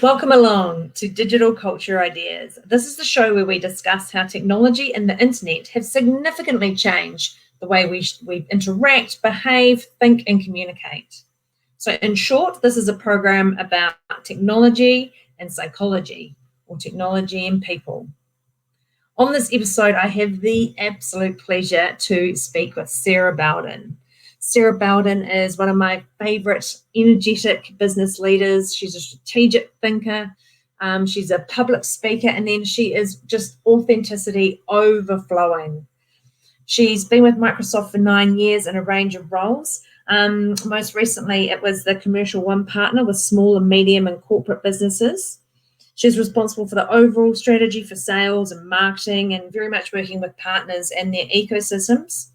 Welcome along to Digital Culture Ideas. This is the show where we discuss how technology and the internet have significantly changed the way we interact, behave, think, and communicate. So, in short, this is a program about technology and psychology, or technology and people. On this episode, I have the absolute pleasure to speak with Sarah Bowden. Sarah Bowden is one of my favourite energetic business leaders. She's a strategic thinker. She's a public speaker, and then she is just authenticity overflowing. She's been with Microsoft for 9 years in a range of roles. Most recently, it was the Commercial One partner with small and medium and corporate businesses. She's responsible for the overall strategy for sales and marketing and very much working with partners and their ecosystems.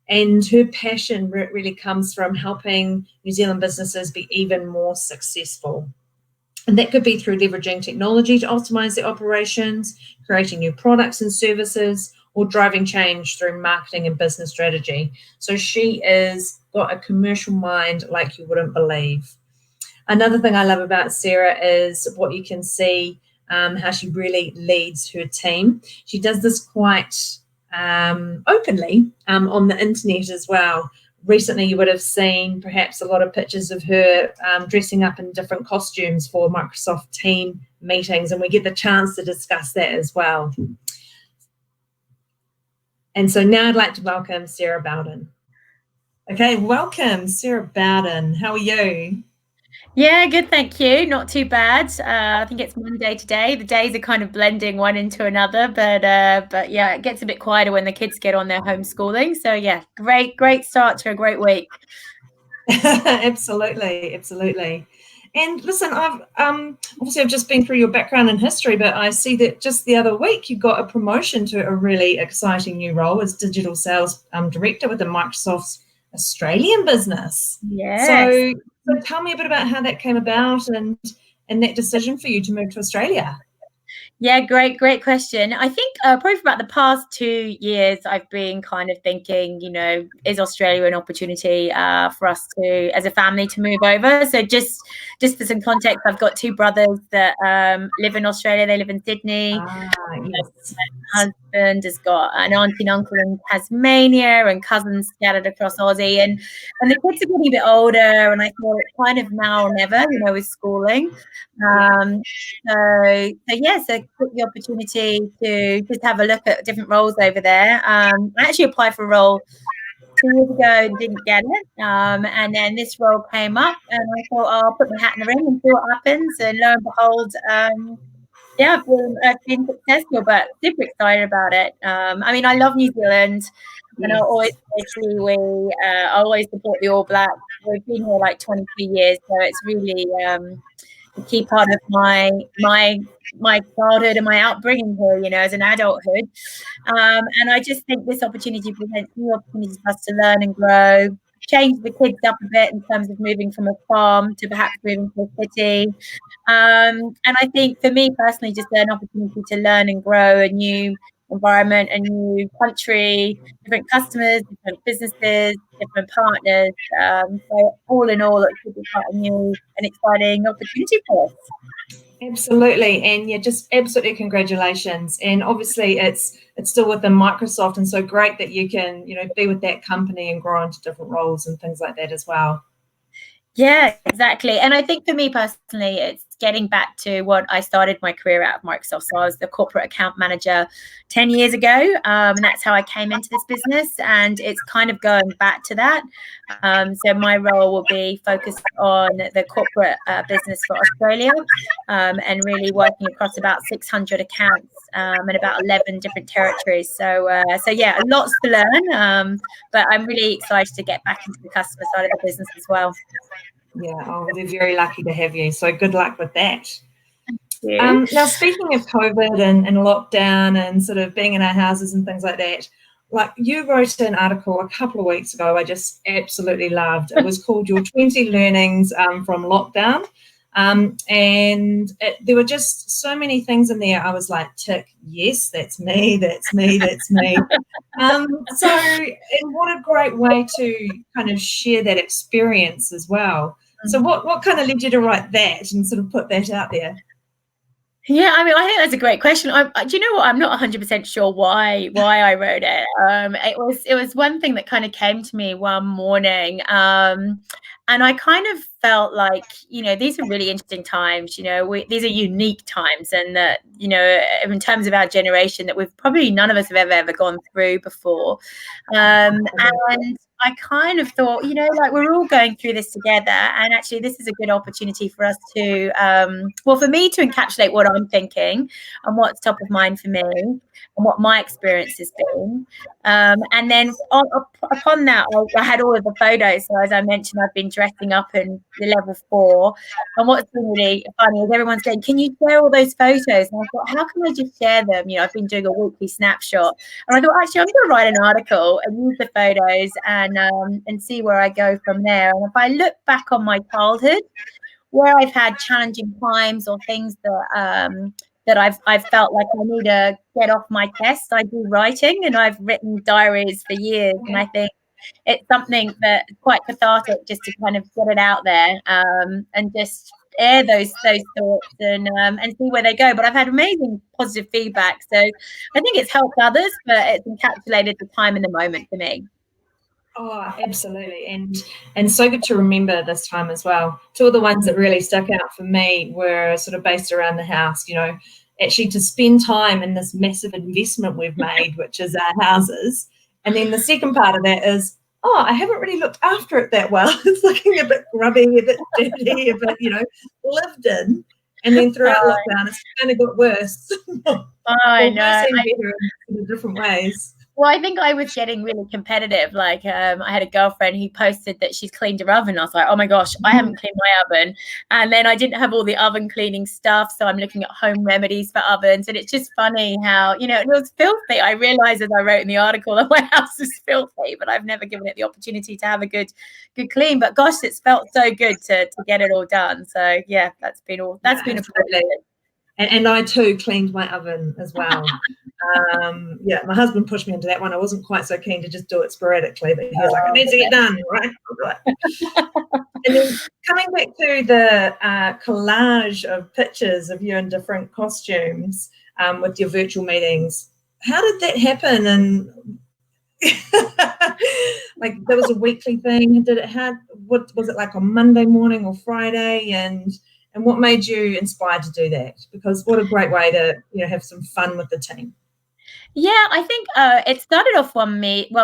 And her passion really comes from helping New Zealand businesses be even more successful. And that could be through leveraging technology to optimize their operations, creating new products and services, or driving change through marketing and business strategy. So she is got a commercial mind like you wouldn't believe. Another thing I love about Sarah is what you can see, how she really leads her team. She does this quite openly on the internet as well. Recently, you would have seen perhaps a lot of pictures of her dressing up in different costumes for Microsoft team meetings, and we get the chance to discuss that as well. And so now I'd like to welcome Sarah Bowden. Okay, welcome, Sarah Bowden. How are you? Yeah, good, thank you. Not too bad. I think it's Monday today. The days are kind of blending one into another, but yeah, it gets a bit quieter when the kids get on their homeschooling. So yeah, great start to a great week. Absolutely. And listen, I've just been through your background and history, but I see that just the other week you got a promotion to a really exciting new role as digital sales director within Microsoft's Australian business. Yes. So tell me a bit about how that came about and that decision for you to move to Australia. Yeah, great question. I think probably for about the past 2 years, I've been kind of thinking, is Australia an opportunity for us to, as a family, to move over? So just for some context, I've got 2 brothers that live in Australia. They live in Sydney. Yes. My husband has got an auntie and uncle in Tasmania and cousins scattered across Aussie. And the kids are getting a bit older, and I thought it's kind of now or never, with schooling. So took the opportunity to just have a look at different roles over there. I actually applied for a role 2 years ago and didn't get it. And then this role came up, and I thought, I'll put my hat in the ring and see what happens. And lo and behold, I've been successful, but super excited about it. I love New Zealand, and I always support the All Blacks. We've been here like 23 years, so it's really a key part of my childhood and my upbringing here, as an adulthood. And I just think this opportunity presents new opportunities for us to learn and grow, change the kids up a bit in terms of moving from a farm to perhaps moving to a city. And I think for me personally, just an opportunity to learn and grow a new environment, a new country, different customers, different businesses, different partners. So all in all, it could be quite a new and exciting opportunity for us. Absolutely, and just absolutely congratulations. And obviously, it's still within Microsoft, and so great that you can be with that company and grow into different roles and things like that as well. Yeah, exactly. And I think for me personally, it's getting back to what I started my career at Microsoft. So I was the corporate account manager 10 years ago, and that's how I came into this business. And it's kind of going back to that. So my role will be focused on the corporate business for Australia, and really working across about 600 accounts and about 11 different territories. So yeah, lots to learn. But I'm really excited to get back into the customer side of the business as well. Yeah, they're very lucky to have you. So good luck with that. Now, speaking of COVID and lockdown and sort of being in our houses and things like that, like you wrote an article a couple of weeks ago I just absolutely loved. It was called Your 20 Learnings from Lockdown. And there were just so many things in there. I was like, tick, yes, that's me. So, and what a great way to kind of share that experience as well. So what kind of led you to write that and sort of put that out there? Yeah, I mean, I think that's a great question. Do you know what? I'm not 100% sure why I wrote it. It was one thing that kind of came to me one morning, and I kind of felt like, these are really interesting times. These are unique times, and that, in terms of our generation, that we've probably none of us have ever gone through before. And I kind of thought, like, we're all going through this together, and actually this is a good opportunity for us to, for me to encapsulate what I'm thinking and what's top of mind for me and what my experience has been. And then upon that, I had all of the photos. So as I mentioned, I've been dressing up in the level 4. And what's been really funny is everyone's going, can you share all those photos? And I thought, how can I just share them? I've been doing a weekly snapshot. And I thought, actually, I'm going to write an article and use the photos and see where I go from there. And if I look back on my childhood, where I've had challenging times or things that I've felt like I need to get off my chest, I do writing, and I've written diaries for years. And I think it's something that's quite cathartic just to kind of get it out there and just air those thoughts and see where they go. But I've had amazing positive feedback, so I think it's helped others, but it's encapsulated the time in the moment for me. Oh, absolutely. And so good to remember this time as well. Two of the ones that really stuck out for me were sort of based around the house, actually to spend time in this massive investment we've made, which is our houses. And then the second part of that is, I haven't really looked after it that well. It's looking a bit grubby, a bit dirty, a bit, lived in. And then throughout lockdown, it's kind of got worse. I know. Better in different ways. Well, I think I was getting really competitive. Like, I had a girlfriend who posted that she's cleaned her oven. I was like, oh my gosh, I haven't cleaned my oven. And then I didn't have all the oven cleaning stuff. So I'm looking at home remedies for ovens. And it's just funny how, it was filthy. I realized as I wrote in the article that my house is filthy, but I've never given it the opportunity to have a good clean. But gosh, it's felt so good to get it all done. So yeah, that's been a privilege. And I too cleaned my oven as well. My husband pushed me into that one. I wasn't quite so keen to just do it sporadically, but he was like, it needs to get done, right? And then coming back to the collage of pictures of you in different costumes with your virtual meetings, how did that happen? And like, there was a weekly thing. What was it like on Monday morning or Friday? And what made you inspired to do that? Because what a great way to have some fun with the team. Yeah, I think it started off one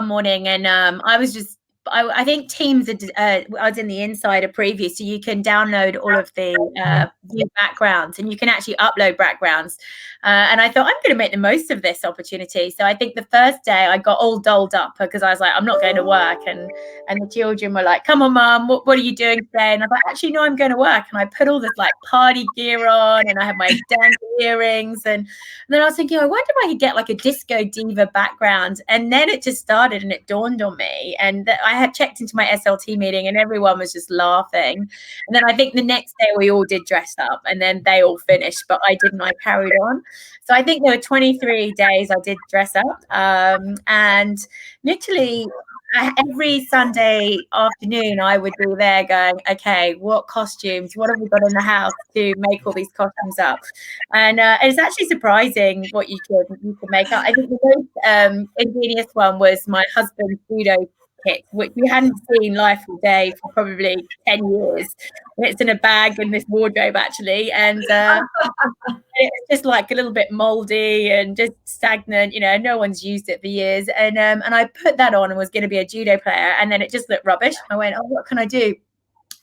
morning, and I think Teams. I was in the insider preview, so you can download all of the view backgrounds, and you can actually upload backgrounds. And I thought, I'm going to make the most of this opportunity. So I think the first day I got all dolled up because I was like, I'm not going to work, and the children were like, come on, Mum, what are you doing today? And I was like, actually, no, I'm going to work. And I put all this like party gear on, and I had my dance earrings, and then I was thinking, I wonder if I could get like a disco diva background. And then it just started, and it dawned on me. And I had checked into my SLT meeting, and everyone was just laughing. And then I think the next day we all did dress up, and then they all finished, but I didn't. I carried on. So I think there were 23 days I did dress up, and literally every Sunday afternoon I would be there going, okay, what costumes, what have we got in the house to make all these costumes up? And it's actually surprising what you can make up. I think the most ingenious one was my husband's judo kit, which we hadn't seen life or day for probably 10 years. And it's in a bag in this wardrobe actually, and it's just like a little bit moldy and just stagnant, no one's used it for years. And I put that on and was going to be a judo player, and then it just looked rubbish. I went, oh, what can I do?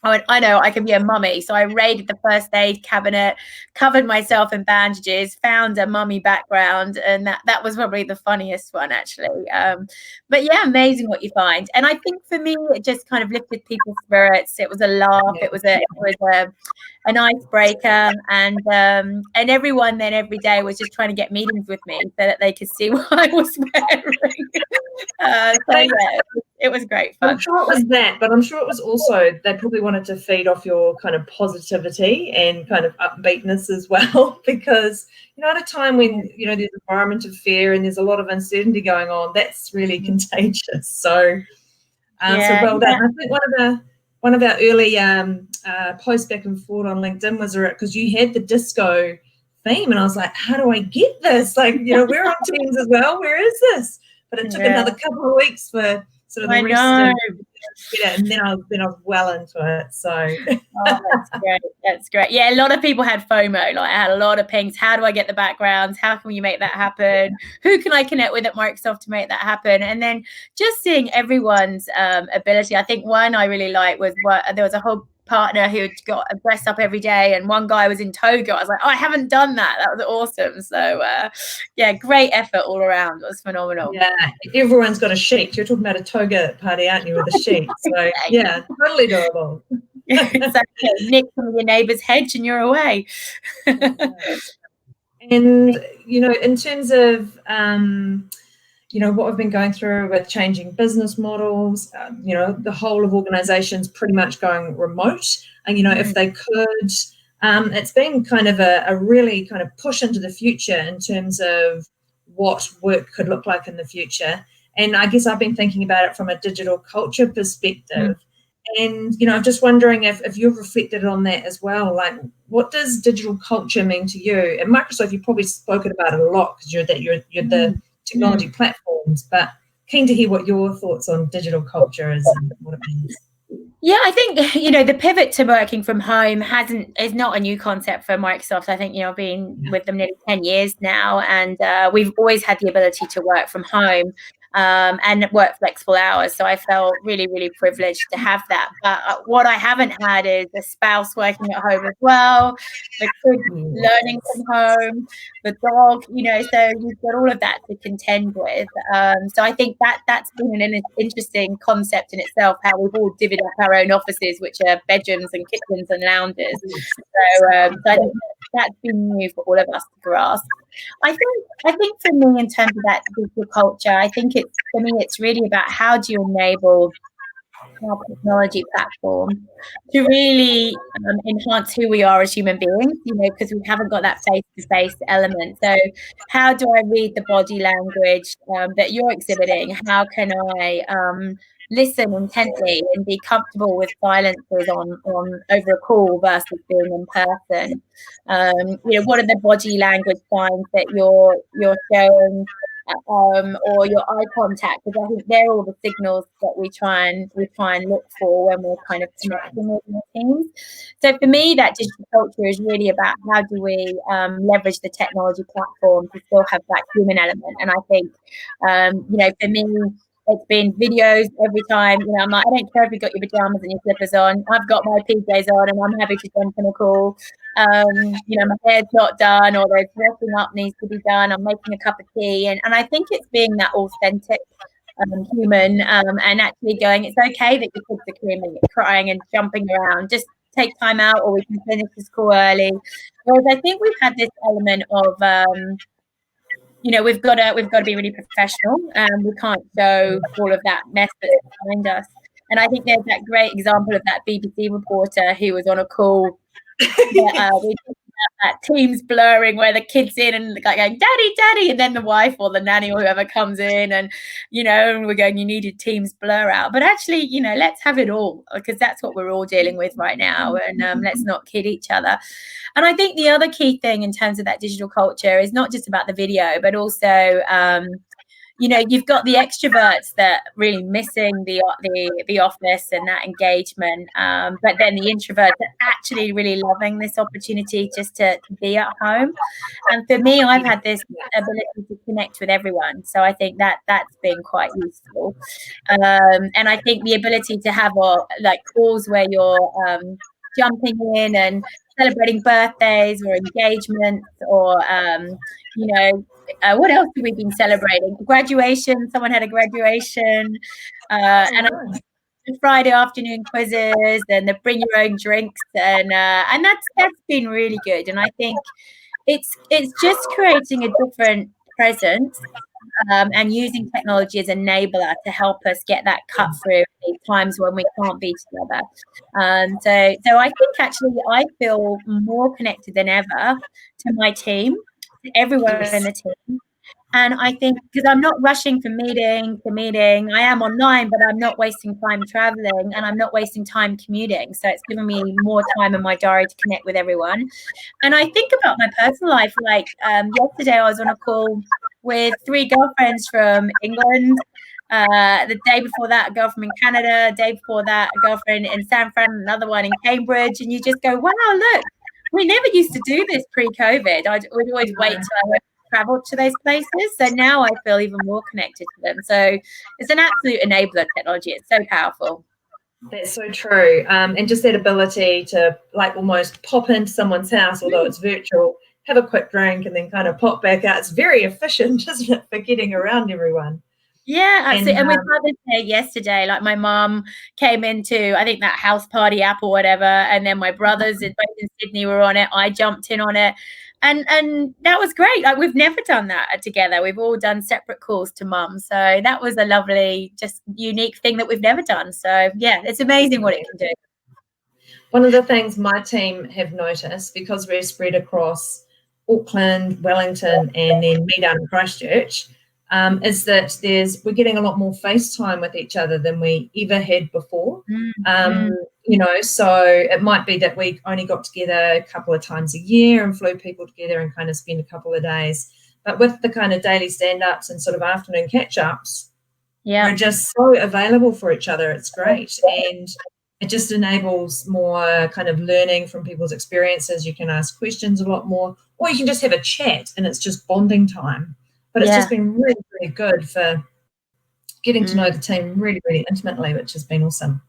I went, I know, I can be a mummy. So I raided the first aid cabinet, covered myself in bandages, found a mummy background, and that was probably the funniest one actually. But yeah, amazing what you find. And I think for me, it just kind of lifted people's spirits. It was a laugh. It was an icebreaker, and everyone then every day was just trying to get meetings with me so that they could see what I was wearing. So yeah, it was great fun. I'm sure it was that, but I'm sure it was also they probably wanted to feed off your kind of positivity and kind of upbeatness as well, because at a time when there's an environment of fear and there's a lot of uncertainty going on, that's really contagious. So, so well done. I think one of our early post back and forth on LinkedIn was because you had the disco theme, and I was like, how do I get this? Like, we're on Teams as well. Where is this? But it took another couple of weeks for sort of the rest of it, and then I was well into it. So that's great. Yeah, a lot of people had FOMO. Like, I had a lot of pings. How do I get the backgrounds? How can you make that happen? Who can I connect with at Microsoft to make that happen? And then just seeing everyone's ability. I think one I really liked was there was a whole partner who got dressed up every day, and one guy was in toga. I was like, I haven't done that. That was awesome. So yeah, great effort all around. It was phenomenal. Yeah, everyone's got a sheet. You're talking about a toga party, aren't you, with a sheet? So yeah, totally doable. Exactly. Nick from your neighbour's hedge and you're away. And in terms of what we've been going through with changing business models, the whole of organizations pretty much going remote. And, if they could, it's been kind of a really kind of push into the future in terms of what work could look like in the future. And I guess I've been thinking about it from a digital culture perspective. And, I'm just wondering if you've reflected on that as well. Like, what does digital culture mean to you? At Microsoft, you've probably spoken about it a lot because you're the technology platforms, but keen to hear what your thoughts on digital culture is and what it means. Yeah, I think, the pivot to working from home is not a new concept for Microsoft. I think, I've been with them nearly 10 years now, and we've always had the ability to work from home and work flexible hours. So I felt really, really privileged to have that. But what I haven't had is a spouse working at home as well, the kids learning from home, the dog, so we've got all of that to contend with. So I think that's been an interesting concept in itself, how we've all divvied up our own offices, which are bedrooms and kitchens and lounges. So I think that's been new for all of us to grasp. I think for me, in terms of that digital culture, I think it's really about how do you enable our technology platform to really enhance who we are as human beings, because we haven't got that face-to-face element. So how do I read the body language that you're exhibiting? How can I listen intently and be comfortable with silences on over a call versus being in person? What are the body language signs that you're showing, or your eye contact? Because I think they're all the signals that we try and look for when we're kind of connecting with our teams. So for me, that digital culture is really about how do we leverage the technology platform to still have that human element. And I think, for me, it's been videos every time. I'm like, I don't care if you've got your pajamas and your slippers on. I've got my PJs on and I'm happy to jump in a call. My hair's not done, or there's dressing up needs to be done. I'm making a cup of tea. And I think it's being that authentic human and actually going, it's okay that your kids are crying and jumping around. Just take time out, or we can finish this call early. Whereas I think we've had this element of we've got to be really professional, and we can't show all of that mess that's behind us. And I think there's that great example of that BBC reporter who was on a call. We talked about that Teams blurring where the kid's in and like going, "Daddy, Daddy," and then the wife or the nanny or whoever comes in, and and we're going, "You needed Teams blur out." But actually, let's have it all, because that's what we're all dealing with right now, and let's not kid each other. And I think the other key thing in terms of that digital culture is not just about the video, but also you've got the extroverts that really missing the office and that engagement, but then the introverts are actually really loving this opportunity just to be at home. And for me, I've had this ability to connect with everyone, so I think that's been quite useful. And I think the ability to have calls where you're jumping in and celebrating birthdays or engagements, or what else have we been celebrating? Graduation. Someone had a graduation, and Friday afternoon quizzes, and the bring your own drinks, and that's been really good. And I think it's just creating a different presence, and using technology as an enabler to help us get that cut through these times when we can't be together. So I think actually I feel more connected than ever to my team, to everyone in the team. And I think because I'm not rushing from meeting to meeting, I am online, but I'm not wasting time traveling and I'm not wasting time commuting. So it's given me more time in my diary to connect with everyone. And I think about my personal life. Like yesterday, I was on a call with 3 girlfriends from England. The day before that, a girl from Canada. The day before that, a girlfriend in San Fran, another one in Cambridge. And you just go, wow, look, we never used to do this pre-COVID. We'd always wait till I traveled to those places. So now I feel even more connected to them. So it's an absolute enabler, technology. It's so powerful. That's so true. And just that ability to like almost pop into someone's house, although it's virtual, have a quick drink and then kind of pop back out. It's very efficient, isn't it, for getting around everyone? Yeah, absolutely. And with Mother's Day yesterday, like my mom came into, I think, that house party app or whatever, and then my brothers both in Sydney were on it. I jumped in on it, and that was great. Like we've never done that together. We've all done separate calls to mum, so that was a lovely, just unique thing that we've never done. So yeah, it's amazing what it can do. One of the things my team have noticed, because we're spread across Auckland, Wellington, and then me down in Christchurch, is that we're getting a lot more FaceTime with each other than we ever had before. So it might be that we only got together a couple of times a year and flew people together and kind of spend a couple of days. But with the kind of daily stand-ups and sort of afternoon catch-ups, we're just so available for each other. It's great. And it just enables more kind of learning from people's experiences. You can ask questions a lot more, or you can just have a chat and it's just bonding time. But it's just been really, really good for getting to know the team really, really intimately, which has been awesome.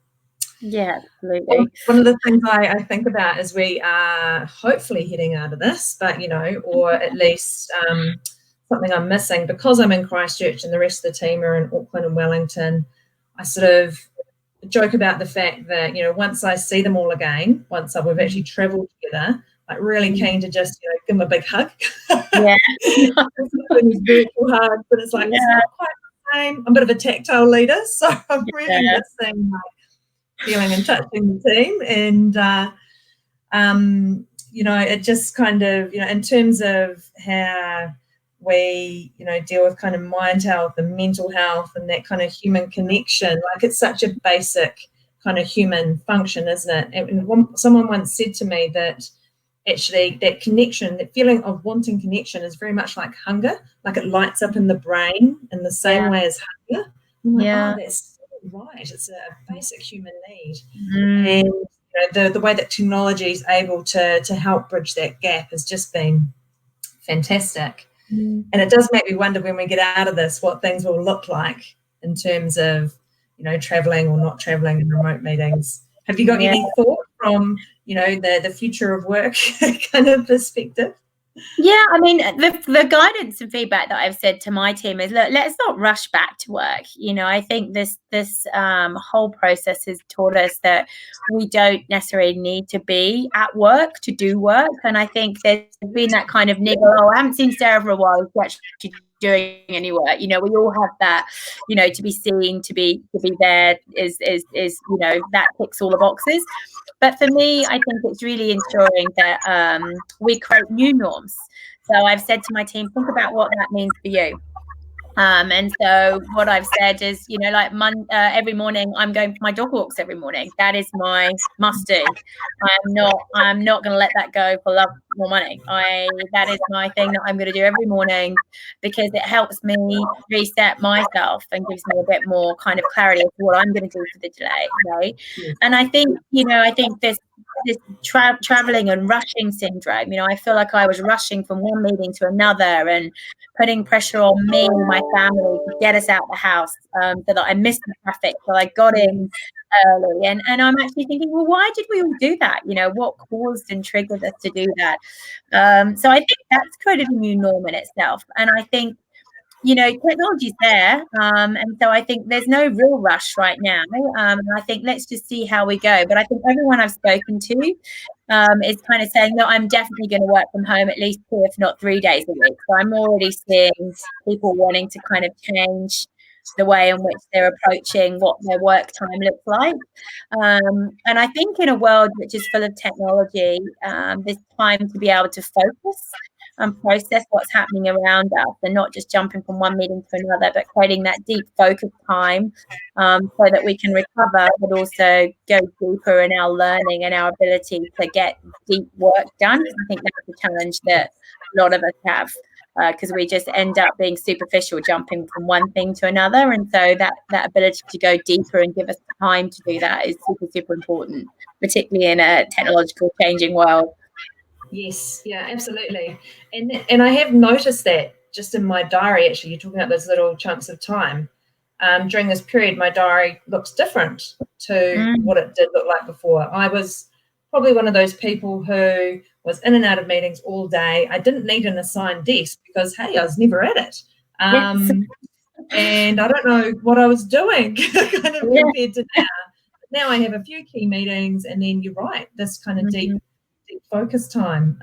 Yeah, absolutely. One of the things I think about is we are hopefully heading out of this, but, or at least something I'm missing because I'm in Christchurch and the rest of the team are in Auckland and Wellington. I sort of joke about the fact that, once I see them all again, once we've actually travelled together, like really keen to just give them a big hug. Yeah. These virtual hugs, but it's like it's not quite the same. I'm a bit of a tactile leader, so I'm really missing feeling and touching the team. And it just kind of, in terms of how we, deal with kind of mind health and mental health and that kind of human connection, like it's such a basic kind of human function, isn't it? And someone once said to me that actually that connection, that feeling of wanting connection is very much like hunger, like it lights up in the brain in the same way as hunger. I'm like, oh, that's right. It's a basic human need. And the way that technology is able to help bridge that gap has just been fantastic. And it does make me wonder when we get out of this what things will look like in terms of, traveling or not traveling in remote meetings. Have you got any thought from, the future of work kind of perspective? Yeah, I mean, the guidance and feedback that I've said to my team is, look, let's not rush back to work. I think this whole process has taught us that we don't necessarily need to be at work to do work. And I think there's been that kind of niggle, I haven't seen Sarah for a while, is actually doing any work. We all have that, to be seen, to be there is that ticks all the boxes. But for me, I think it's really ensuring that we create new norms. So I've said to my team, think about what that means for you. And so what I've said is, every morning I'm going for my dog walks every morning. That is my must do. I'm not going to let that go for love or money. That is my thing that I'm going to do every morning because it helps me reset myself and gives me a bit more kind of clarity of what I'm going to do for the day. Right? And I think, this traveling and rushing syndrome, I feel like I was rushing from one meeting to another and putting pressure on me and my family to get us out of the house so that I missed the traffic, so I got in early. And I'm actually thinking, well, why did we all do that? What caused and triggered us to do that? So I think that's created a new norm in itself. And I think, technology's there. And so I think there's no real rush right now. I think let's just see how we go. But I think everyone I've spoken to is kind of saying, no, I'm definitely going to work from home at least 2, if not 3 days a week. So I'm already seeing people wanting to kind of change the way in which they're approaching what their work time looks like. And I think in a world which is full of technology, there's time to be able to focus process what's happening around us, and not just jumping from one meeting to another, but creating that deep focus time so that we can recover, but also go deeper in our learning and our ability to get deep work done. I think that's a challenge that a lot of us have, because we just end up being superficial, jumping from one thing to another. And so that ability to go deeper and give us time to do that is super, super important, particularly in a technological changing world. Yes, yeah, absolutely. And I have noticed that just in my diary, actually, you're talking about those little chunks of time. During this period, my diary looks different to what it did look like before. I was probably one of those people who was in and out of meetings all day. I didn't need an assigned desk because, hey, I was never at it. Yes. And I don't know what I was doing kind of compared to now. Now I have a few key meetings, and then you're right, this kind of deep focus time.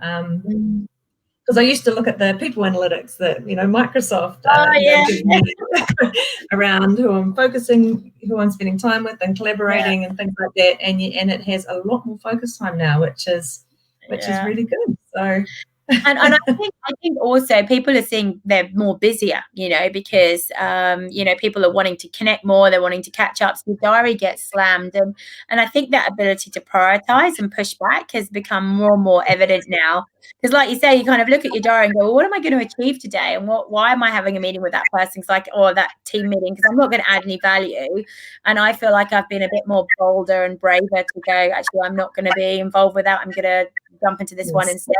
Because I used to look at the people analytics that Microsoft gives me around who I'm focusing, who I'm spending time with, and collaborating and things like that. And it has a lot more focus time now, which is really good. So. And I think also people are seeing they're more busier, because people are wanting to connect more, they're wanting to catch up, so the diary gets slammed, and I think that ability to prioritize and push back has become more and more evident now. Because, like you say, you kind of look at your diary and go, well, what am I going to achieve today, and why am I having a meeting with that person? It's like, or that team meeting, because I'm not going to add any value. And I feel like I've been a bit more bolder and braver to go, actually, I'm not going to be involved with that. I'm going to jump into this one instead.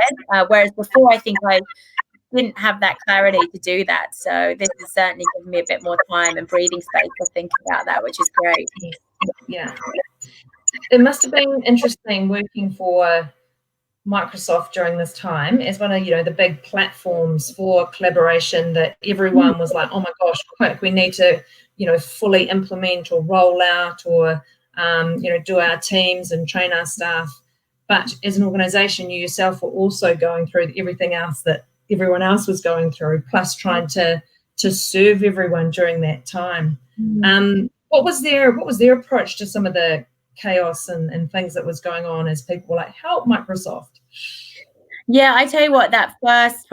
Whereas before, I think I didn't have that clarity to do that. So this has certainly given me a bit more time and breathing space to think about that, which is great. Yeah. It must have been interesting working for Microsoft during this time as one of the big platforms for collaboration, that everyone was like, oh my gosh, quick, we need to fully implement or roll out or do our teams and train our staff. But as an organization, you yourself were also going through everything else that everyone else was going through, plus trying to serve everyone during that time. What was their approach to some of the chaos and things that was going on as people were like, help Microsoft? Yeah, I tell you what, that first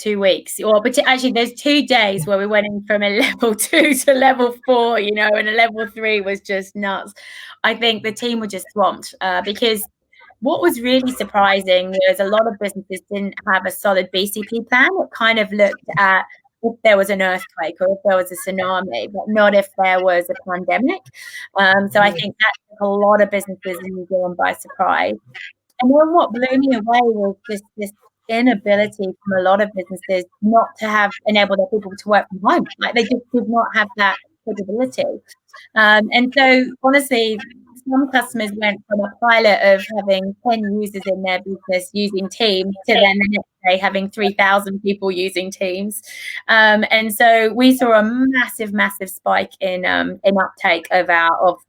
2 weeks, but actually there's 2 days where we went in from a level 2 to level 4, and a level 3 was just nuts. I think the team were just swamped because what was really surprising was a lot of businesses didn't have a solid BCP plan. It kind of looked at if there was an earthquake or if there was a tsunami, but not if there was a pandemic. So I think that took a lot of businesses in New Zealand by surprise. And then what blew me away was just this inability from a lot of businesses not to enable their people to work from home. Like they just did not have that capability. And so honestly, some customers went from a pilot of having 10 users in their business using Teams to then the next day having 3,000 people using Teams. And so we saw a massive, massive spike in uptake of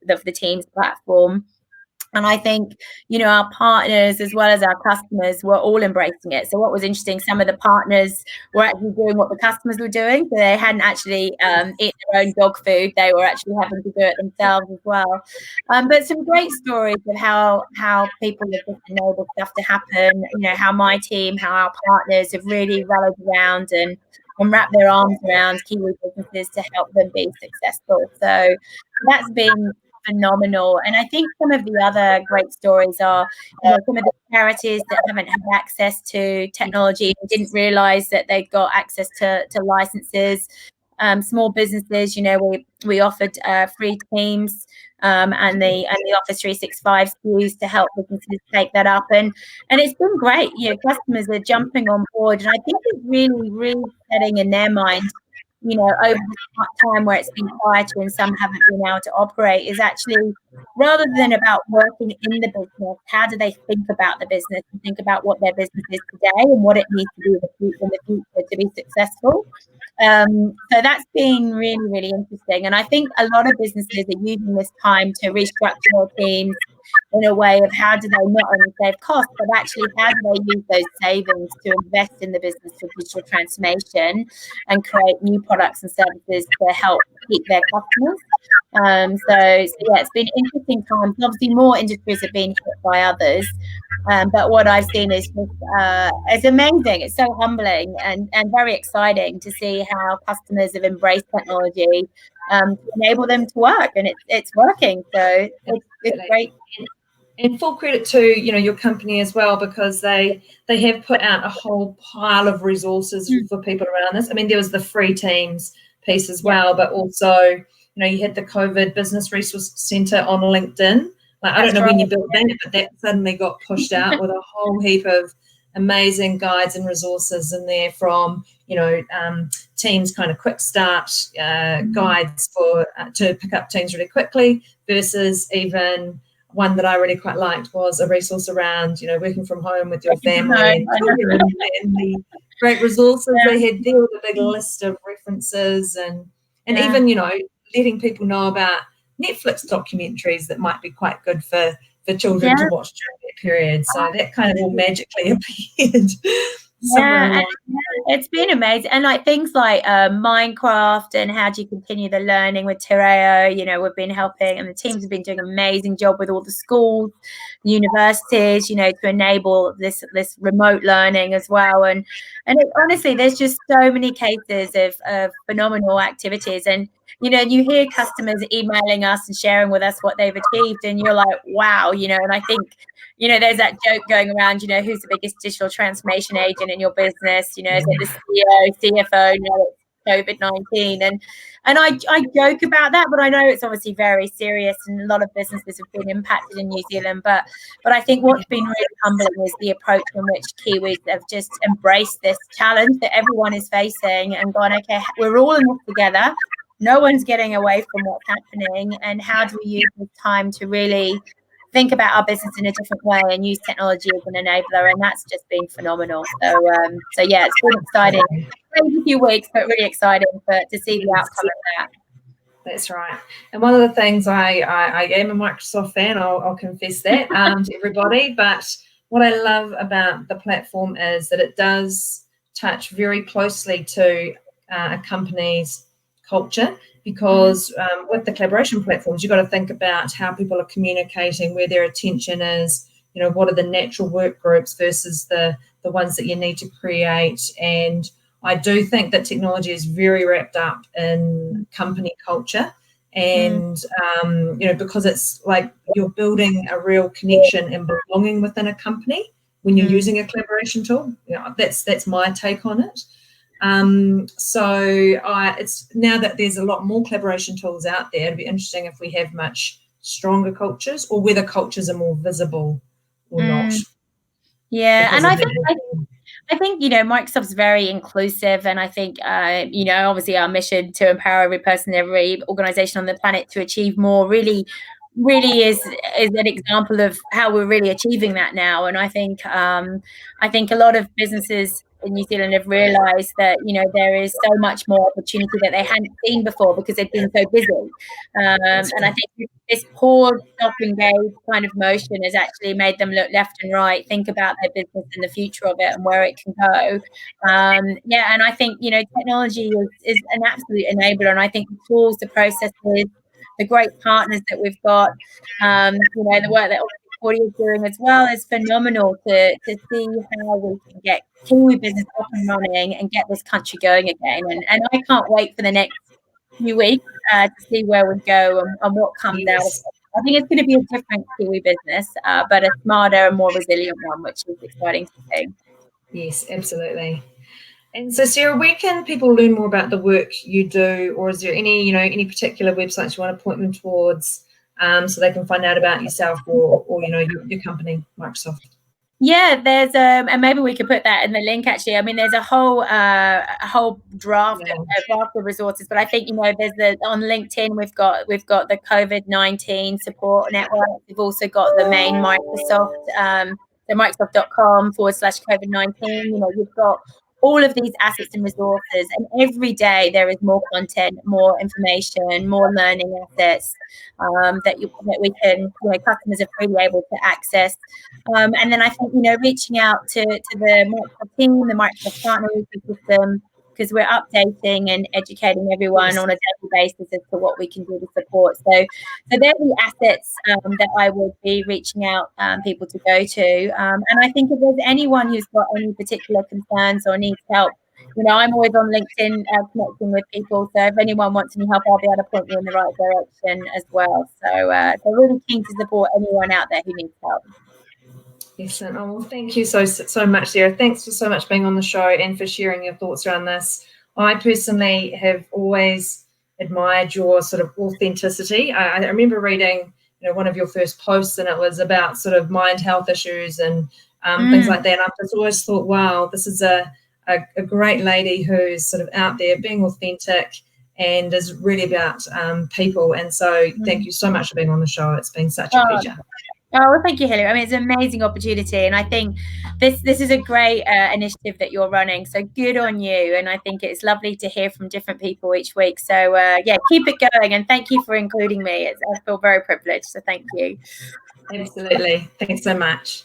the Teams platform. And I think, our partners as well as our customers were all embracing it. So what was interesting, some of the partners were actually doing what the customers were doing. So they hadn't actually eaten their own dog food. They were actually having to do it themselves as well. But some great stories of how people have just enabled stuff to happen. How my team, how our partners have really rallied around and wrapped their arms around Kiwi businesses to help them be successful. So that's been phenomenal. And I think some of the other great stories are, some of the charities that haven't had access to technology and didn't realize that they'd got access to licenses. Small businesses, we offered free Teams and the Office 365 SKUs to help businesses take that up, and it's been great. Customers are jumping on board, and I think it's really, really setting in their mind, over the time where it's been quieter and some haven't been able to operate, is actually, rather than about working in the business, how do they think about the business and think about what their business is today and what it needs to do in the future to be successful. So that's been really, really interesting. And I think a lot of businesses are using this time to restructure their teams, in a way of how do they not only save costs, but actually how do they use those savings to invest in the business for digital transformation and create new products and services to help keep their customers. So yeah, it's been interesting times. Obviously, more industries have been hit by others. But what I've seen is just it's amazing. It's so humbling and very exciting to see how customers have embraced technology to enable them to work, and it's working. So it's great. And full credit to your company as well, because they have put out a whole pile of resources for people around this. I mean, there was the free teams piece as well, but also you had the COVID Business Resource Centre on LinkedIn. Like, I don't know when you built that, but that suddenly got pushed out with a whole heap of amazing guides and resources in there from, teams kind of quick start guides for to pick up teams really quickly, versus even one that I really quite liked was a resource around, working from home with your family and the great resources they had there with a big list of references and even, letting people know about Netflix documentaries that might be quite good for children to watch during that period. So that kind of all magically appeared. It's been amazing. And like things like Minecraft and how do you continue the learning with Tireo, we've been helping, and the teams have been doing an amazing job with all the schools, the universities, to enable this remote learning as well. And honestly, there's just so many cases of phenomenal activities. And you hear customers emailing us and sharing with us what they've achieved, and you're like, wow, and I think there's that joke going around, who's the biggest digital transformation agent in your business? Is it the CEO, CFO? No, it's COVID-19. And I joke about that, but I know it's obviously very serious, and a lot of businesses have been impacted in New Zealand. But I think what's been really humbling is the approach in which Kiwis have just embraced this challenge that everyone is facing and gone, okay, we're all in this together. No one's getting away from what's happening. And how do we use this time to really think about our business in a different way and use technology as an enabler? And that's just been phenomenal. So yeah, it's been exciting. A few weeks, but really exciting to see the outcome of that. That's right. And one of the things I am a Microsoft fan, I'll confess that to everybody. But what I love about the platform is that it does touch very closely to a company's culture, because with the collaboration platforms, you've got to think about how people are communicating, where their attention is, what are the natural work groups versus the ones that you need to create. And I do think that technology is very wrapped up in company culture, and because it's like you're building a real connection and belonging within a company when you're using a collaboration tool. That's my take on it. So it's now that there's a lot more collaboration tools out there, it'd be interesting if we have much stronger cultures, or whether cultures are more visible or not. Yeah, and I think Microsoft's very inclusive, and I think obviously our mission to empower every person, every organization on the planet to achieve more really is an example of how we're really achieving that now. And I think a lot of businesses in New Zealand have realized that there is so much more opportunity that they hadn't seen before because they've been so busy. And I think this pause, stop, engage kind of motion has actually made them look left and right, think about their business and the future of it and where it can go. And I think technology is an absolute enabler, and I think the tools, the processes, the great partners that we've got, the work that Audio is doing as well is phenomenal to see how we can get Kiwi business up and running and get this country going again. And I can't wait for the next few weeks to see where we go and what comes out of it. I think it's going to be a different Kiwi business, but a smarter and more resilient one, which is exciting to see. Yes, absolutely. And so, Sarah, where can people learn more about the work you do, or is there any particular websites you want to point them towards, so they can find out about yourself or your company, Microsoft? Yeah, there's and maybe we could put that in the link. Actually, I mean, there's a whole draft of resources, but I think there's on LinkedIn we've got the COVID-19 support network. We've also got the main Microsoft, the Microsoft.com/COVID-19. You've got all of these assets and resources, and every day there is more content, more information, more learning assets that we can, customers are freely able to access. And then I think, reaching out to the Microsoft team, the Microsoft partner ecosystem, because we're updating and educating everyone on a daily basis as to what we can do to support. So they're the assets that I would be reaching out people to go to. And I think if there's anyone who's got any particular concerns or needs help, I'm always on LinkedIn connecting with people. So if anyone wants any help, I'll be able to point you in the right direction as well. So really keen to support anyone out there who needs help. Excellent. Oh, well, thank you so much, Sarah. Thanks for so much being on the show and for sharing your thoughts around this. I personally have always admired your sort of authenticity. I remember reading, one of your first posts, and it was about sort of mind health issues and things like that. And I've just always thought, wow, this is a great lady who's sort of out there being authentic and is really about people. And so thank you so much for being on the show. It's been such a pleasure. Oh, well, thank you, Hilary. I mean, it's an amazing opportunity, and I think this is a great initiative that you're running. So good on you, and I think it's lovely to hear from different people each week. So keep it going, and thank you for including me. I feel very privileged. So thank you. Absolutely. Thanks so much.